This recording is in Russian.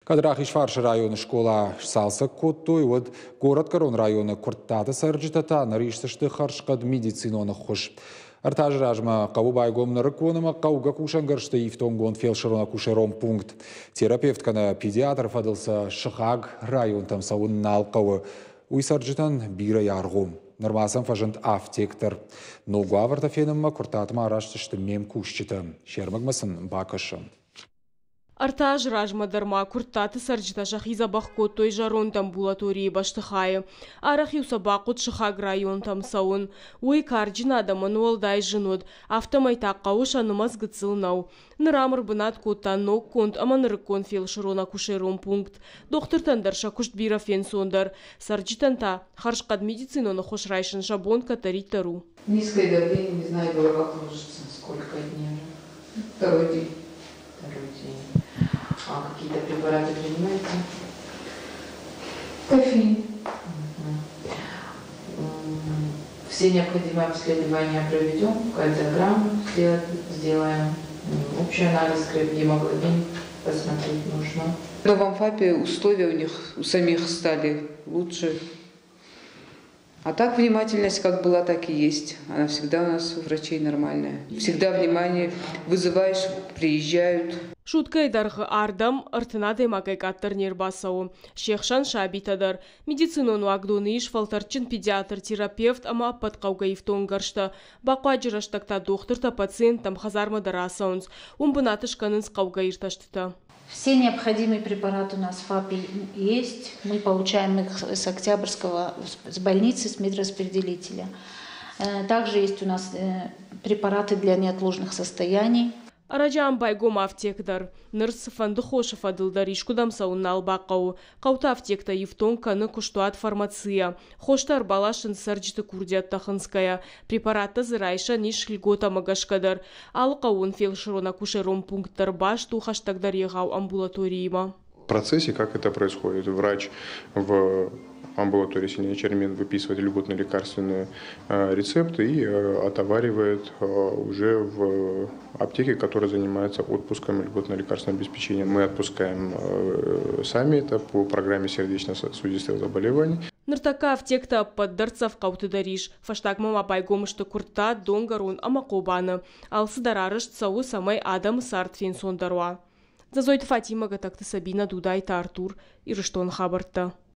Кадрахишфарш районы школа салсак котту, и вот город Корон районы курттаты сарджитата, наришсышты харшкад медициноны хуш. Артажражма каву байгомны рыконыма кауга кушангаршты ифтонгон фелшерона кушером пункт. Терапевт кана педиатр фадылса шыхаг район там сауын налқавы. Уйсарджитан бира ярғум. Нормасан фажент автектор. Но гуаварта фенымма куртатыма араштышты мем кушчиты. Шермагмасын бакышы. Артаж ражмадарма куртаты сарджита шахиза бахко той жарон амбулатории баштыхайы. Арахи усабақут шыхаг район там сауын. Уй карджинада мануал дай женод. Автомайтақ қауыш анымаз гыцылнау. Нырамыр бынат коттан ног конт аманырыккон фелшерона кушерон пункт. Доктор тандарша кушт бира фен сондар. Сарджитанта харшкад медициноны хошрайшын шабон катаритару. Низкое давление, не знаю, голова кружится. Сколько дней? Второй день. А какие-то препараты принимаете? Кофеин. Все необходимые обследования проведем, кардиограмму сделаем, общий анализ крови, гемоглобин посмотреть нужно. В новом ФАПе условия у них у самих стали лучше. А так внимательность как была, так и есть. Она всегда у нас у врачей нормальная. Всегда внимание, вызываешь, приезжают. Шутка идарғы ардам артынады макайкаттар нербасау. Шехшан шабитадар. Медицинону агдоны иш фалтарчин педиатр, терапевт, ама патқауга ифтонгаршта. Бақва жираштакта доктор-та пациент там хазарма дарасаунс. Умбынатышканынс қауга ирташтыта. Все необходимые препараты у нас в ФАПе есть. Мы получаем их с Октябрьского, с больницы, с медраспределителя. Также есть у нас препараты для неотложных состояний. Араджан байгом автектор. Нырс фанды хоша фадылдар ишкудам сауннал бақау. Қаута автекта евтон каны куштуат фармация. Хоштар балашын сарджиты курдят тахынская. Препарата зырайша ниш льгота магашкадар. Алқауын фелшерона кушером пункттар баш тухаштагдар егау амбулаториима. В процессе, как это происходит, врач в амбулатории сильнее чермен выписывает льготные лекарственные рецепты и отоваривает уже в аптеке, которая занимается отпуском льготного лекарственного обеспечения. Мы отпускаем сами это по программе сердечно-сосудистых заболеваний. Ныртака аптекта поддарцав каутыдариш. Фаштагмама байгомышты курта донгарун амакобаны. Алсыдарарыш цау самай адам сартфен сондаруа. Зазойты Фатима гатакты Сабина Дудай Тартур и Рыштон хабарта.